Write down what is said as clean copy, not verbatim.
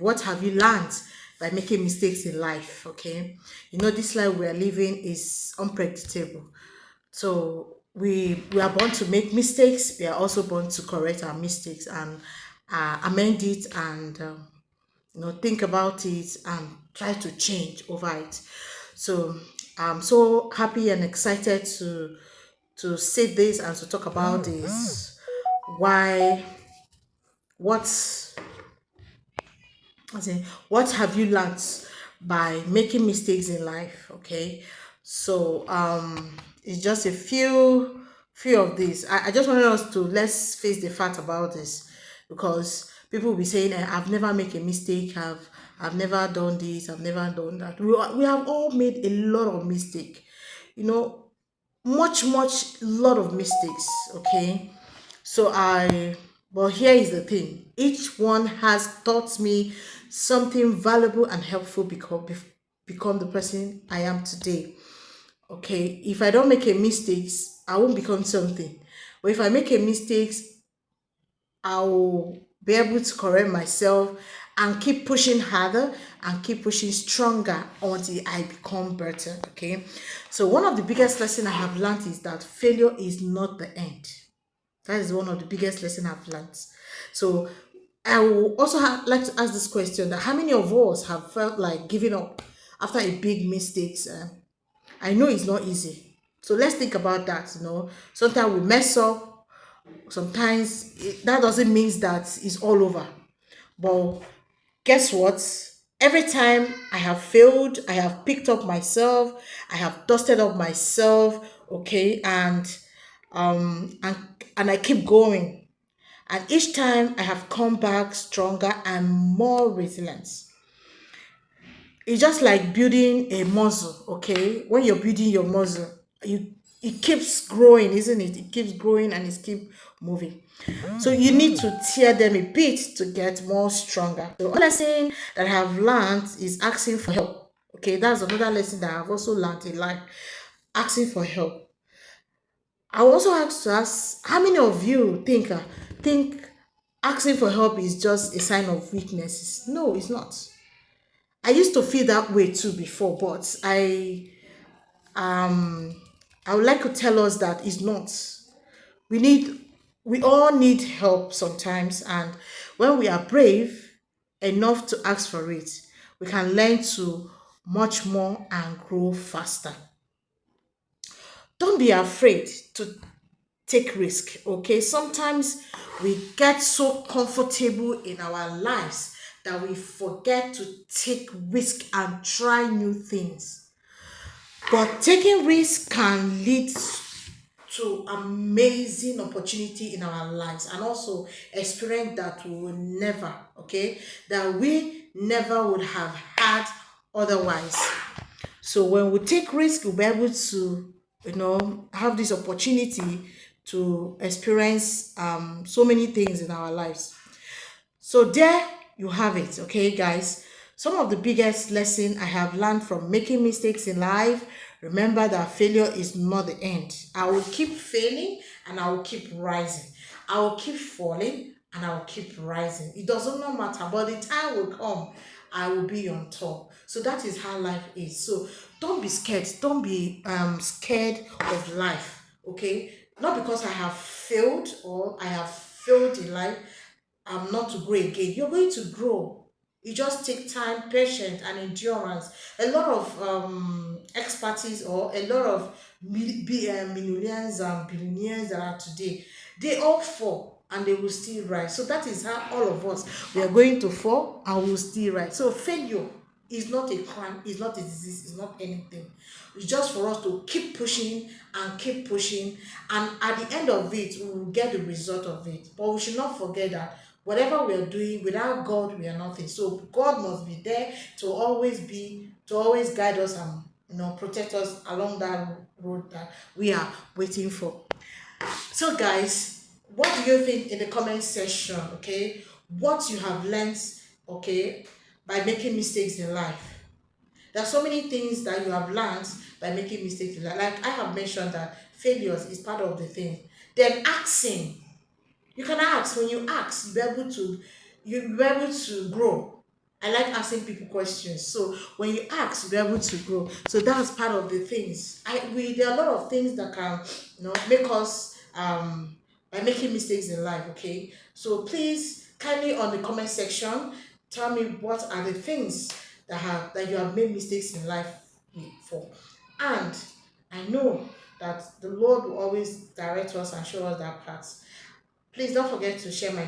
what have you learned by making mistakes in life? Okay, this life we are living is unpredictable. So we are born to make mistakes. We are also born to correct our mistakes and amend it and think about it and try to change over it. So I'm so happy and excited to say this and to talk about this. Why? What? As in, what have you learned by making mistakes in life? Okay, so it's just a few of these. I just wanted us to let's face the fact about this, because people will be saying, I've never made a mistake, I've never done this, I've never done that. We have all made a lot of mistake, you know much lot of mistakes. Okay, so but here is the thing, each one has taught me something valuable and helpful, become the person I am today. Okay, if I don't make a mistakes, I won't become something. But if I make a mistakes, I will be able to correct myself and keep pushing harder and keep pushing stronger until I become better. Okay. So one of the biggest lessons I have learned is that failure is not the end. That is one of the biggest lessons I've learned. So I will also like to ask this question: that how many of us have felt like giving up after a big mistakes? I know it's not easy. So let's think about that. Sometimes we mess up. Sometimes that doesn't mean that it's all over. But guess what? Every time I have failed, I have picked up myself, I have dusted up myself, okay, and I keep going. And each time I have come back stronger and more resilient. It's just like building a muscle. Okay, when you're building your muscle, it keeps growing, isn't it? It keeps growing and it keeps moving. So you need to tear them a bit to get more stronger. So another lesson that I have learned is asking for help. Okay, that's another lesson that I've also learned in life. Asking for help. I will also have to ask, how many of you think asking for help is just a sign of weaknesses? No, it's not. I used to feel that way too before, but I would like to tell us that it's not. We need we all need help sometimes, and when we are brave enough to ask for it, we can learn to much more and grow faster. Don't be afraid to take risk. Okay, sometimes we get so comfortable in our lives that we forget to take risk and try new things. But taking risk can lead to amazing opportunity in our lives, and also experience that we will never, okay, that we never would have had otherwise. So when we take risk, we'll be able to, have this opportunity to experience so many things in our lives. So there you have it, okay, guys. Some of the biggest lesson I have learned from making mistakes in life. Remember that failure is not the end. I will keep failing and I will keep rising. I will keep falling and I will keep rising. It doesn't no matter, but the time will come. I will be on top. So that is how life is. So don't be scared. Don't be scared of life. Okay, not because I have failed or I have failed in life, I'm not to grow again. You're going to grow. It just take time, patience, and endurance. A lot of expertise or a lot of millionaires and billionaires that are today, they all fall and they will still rise. So that is how all of us, we are going to fall and we will still rise. So failure is not a crime, it's not a disease, it's not anything. It's just for us to keep pushing and keep pushing, and at the end of it, we will get the result of it. But we should not forget that whatever we are doing, without God, we are nothing. So God must be there to always guide us and protect us along that road that we are waiting for. So, guys, what do you think in the comment section? Okay, what you have learned, okay, by making mistakes in life. There are so many things that you have learned by making mistakes in life. Like I have mentioned that failures is part of the thing. Then asking, you can ask. When you ask, you'll be able to grow. I like asking people questions. So when you ask, you'll be able to grow. So that's part of the things. There are a lot of things that can, make us by making mistakes in life. Okay. So please kindly on the comment section tell me what are the things that you have made mistakes in life for. And I know that the Lord will always direct us and show us that path. Please don't forget to share my